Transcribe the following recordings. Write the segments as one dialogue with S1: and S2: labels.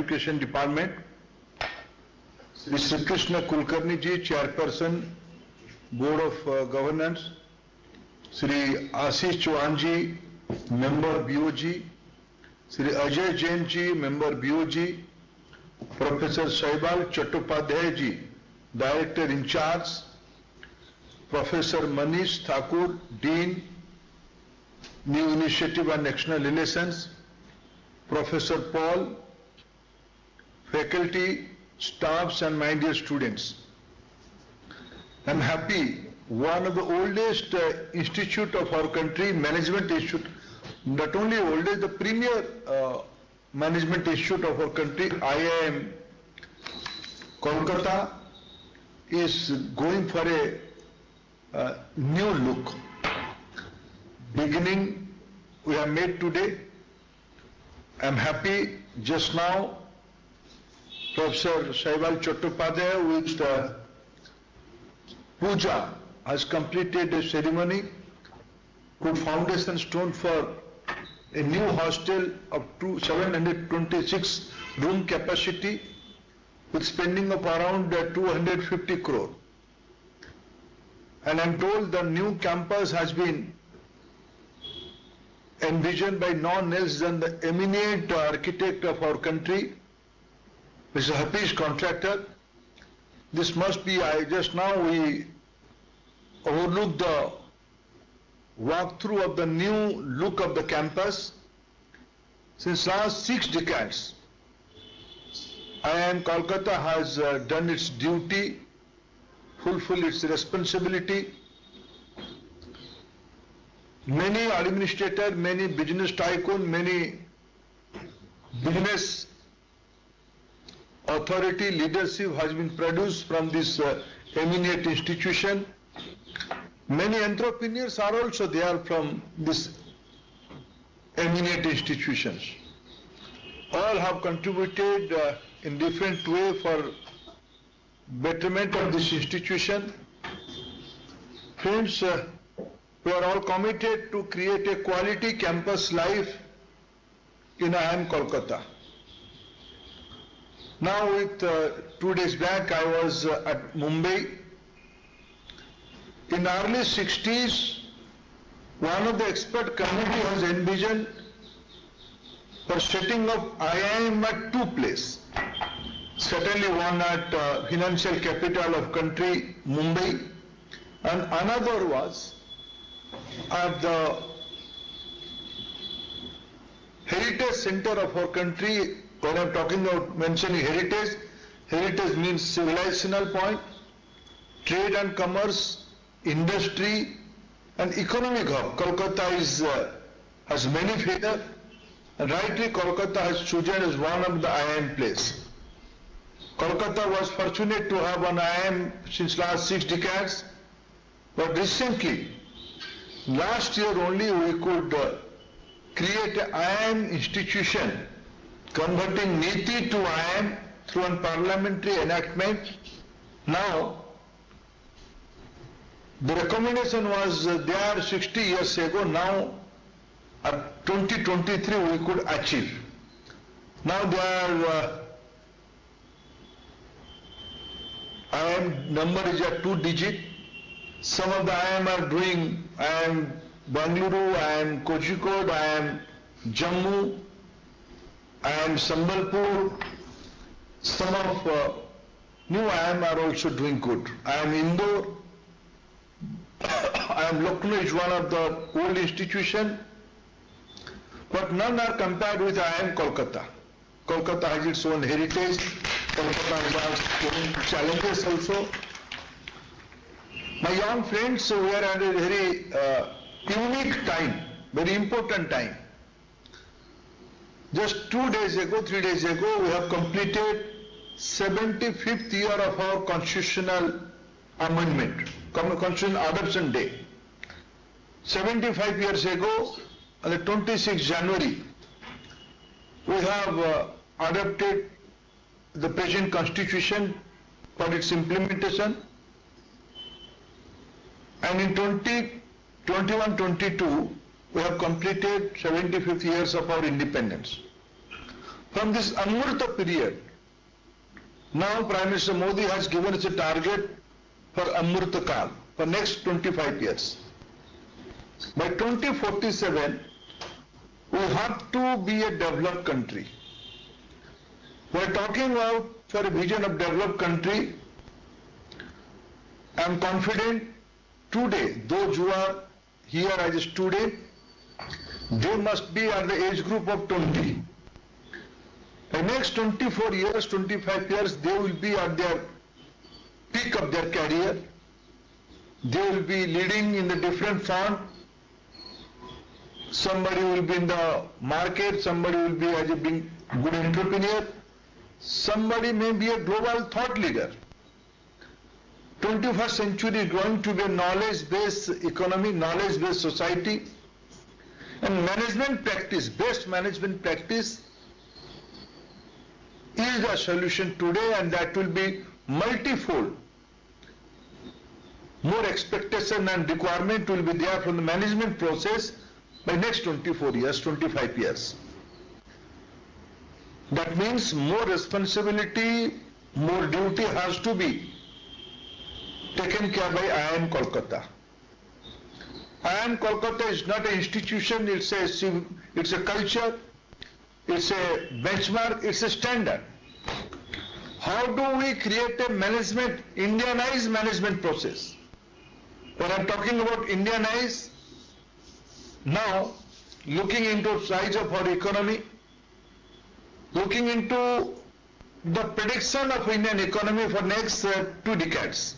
S1: Education Department, Sri Sri Krishna Kulkarni ji, Chairperson, Board of Governance, Sri Ashish Chauhan ji, Member BOG, Sri Ajay Jain ji, Member BOG, Professor Saibal Chattopadhyay ji, Director in Charge, Professor Manish Thakur, Dean, New Initiative on External Relations, Professor Paul, faculty, staffs and my dear students. I am happy, one of the oldest institute of our country, management institute, not only oldest, the premier management institute of our country, IIM Kolkata, is going for a new look. Beginning we have made today. I am happy just now Professor Saibal Chattopadhyay with puja has completed a ceremony, put foundation stone for a new hostel of 726 room capacity with spending of around 250 crore. And I am told the new campus has been envisioned by none else than the eminent architect of our country, Mr. Hafiz Contractor. This must be, just now we overlooked the walkthrough of the new look of the campus. Since last 6 decades, IIM Kolkata has done its duty, fulfilled its responsibility. Many administrators, many business tycoon, many business authority leadership has been produced from this eminent institution. Many entrepreneurs are also there from this eminent institutions. All have contributed in different way for betterment of this institution. Friends, we are all committed to create a quality campus life in IIM Kolkata. Now with 2 days back I was at Mumbai. In early 60s, one of the expert committee has envisioned for setting up IIM at 2 places. Certainly one at financial capital of country, Mumbai, and another was at the heritage center of our country. When I am talking about mentioning heritage, heritage means civilizational point, trade and commerce, industry and economic hub. Kolkata has many features, and rightly Kolkata has chosen as one of the IIM place. Kolkata was fortunate to have an IIM since last 6 decades, but recently, last year only we could create an IIM institution, converting NITI to IIM through a parliamentary enactment. Now, the recommendation was there 60 years ago. Now, at 2023 we could achieve. Now their IIM number is at 2 digit. Some of the IIM are doing IIM Bangalore, IIM Kozhikode, IIM Jammu, IIM Sambalpur. Some of new IIM are also doing good. IIM Indore, IIM Lucknow is one of the old institution, but none are compared with IIM Kolkata. Kolkata has its own heritage. Kolkata has its own challenges also. My young friends, we are at a very unique time, very important time. Just 2 days ago, 3 days ago, we have completed 75th year of our constitutional amendment, Constitutional Adoption Day. 75 years ago, on the 26th January, we have adopted the present constitution for its implementation, and in 2021-22 we have completed 75th years of our independence. from this Amrita period, now Prime Minister Modi has given us a target for Amrita Kal, for next 25 years. By 2047, we have to be a developed country. We are talking about for a vision of developed country. I am confident today, those who are here as a student, they must be at the age group of 20. The next 24 years, 25 years, they will be at their peak of their career. They will be leading in the different front. Somebody will be in the market, somebody will be as a being good entrepreneur, somebody may be a global thought leader. 21st century is going to be a knowledge-based economy, knowledge-based society, and management practice, best management practice is a solution today, and that will be multifold. More expectation and requirement will be there from the management process by next 24 years, 25 years. That means more responsibility, more duty has to be taken care by IIM Kolkata. IIM Kolkata is not an institution, it's a culture, it's a benchmark, it's a standard. How do we create a management, Indianized management process? When I'm talking about Indianized, now looking into size of our economy, looking into the prediction of Indian economy for next 2 decades.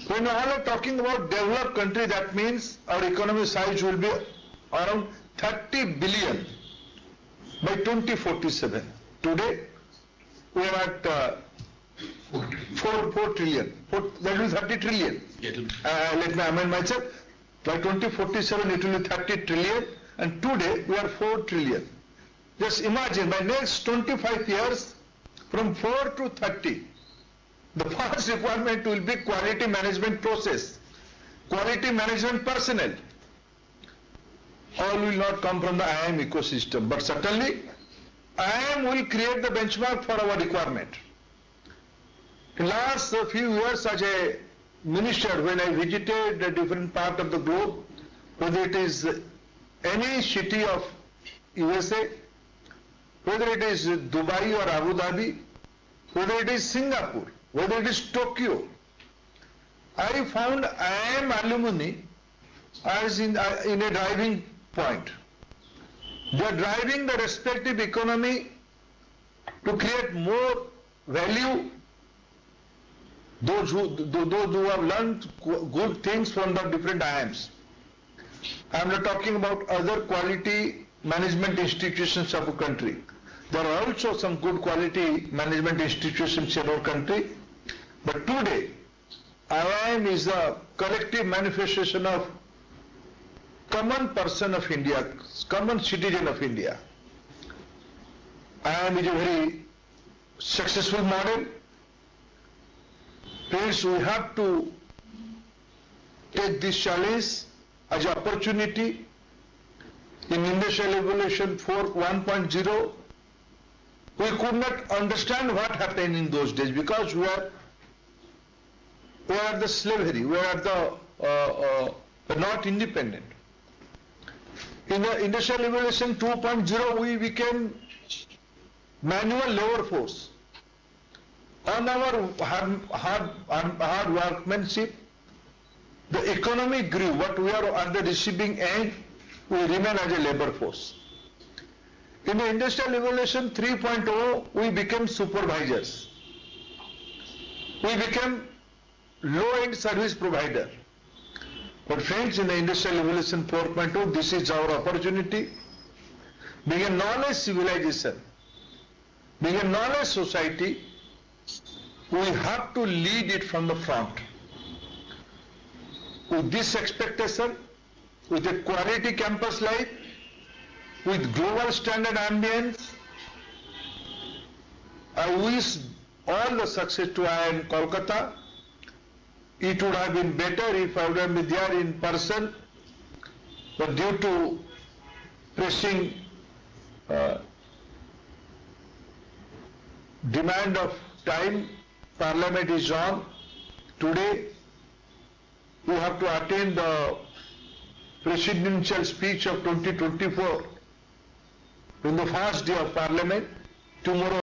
S1: When all are talking about developed country, that means our economy size will be around 30 billion by 2047. Today, we are at 4 trillion. That will be 30 trillion. Let me amend myself. By 2047, it will be 30 trillion, and today we are 4 trillion. Just imagine, by next 25 years, from 4 to 30, the first requirement will be quality management process, quality management personnel. All will not come from the IIM ecosystem, but certainly IIM will create the benchmark for our requirement. In last few years as a minister, when I visited a different part of the globe, whether it is any city of USA, whether it is Dubai or Abu Dhabi, whether it is Singapore, whether it is Tokyo, I found IIM alumni as in a driving point. They are driving the respective economy to create more value. Those who have learned good things from the different IIMs. I am not talking about other quality management institutions of a country. There are also some good quality management institutions in our country. But today, IIM is a collective manifestation of common person of India, common citizen of India. IIM is a very successful model. Friends, we have to take this challenge as an opportunity. In Industrial Revolution 1.0, we could not understand what happened in those days because we are the slavery, we are the not independent. In the Industrial Revolution 2.0, we became manual labor force. On our hard workmanship, the economy grew, but we are at the receiving end, we remain as a labor force. In the Industrial Revolution 3.0, we became supervisors. We became low-end service provider. But friends, in the Industrial Revolution 4.0, this is our opportunity. Being a knowledge civilization, being a knowledge society, we have to lead it from the front. With this expectation, with a quality campus life, with global standard ambience, I wish all the success to IIM Kolkata. It would have been better if I would have been there in person, but due to pressing demand of time, Parliament is on. Today, we have to attend the presidential speech of 2024 in the first day of Parliament. Tomorrow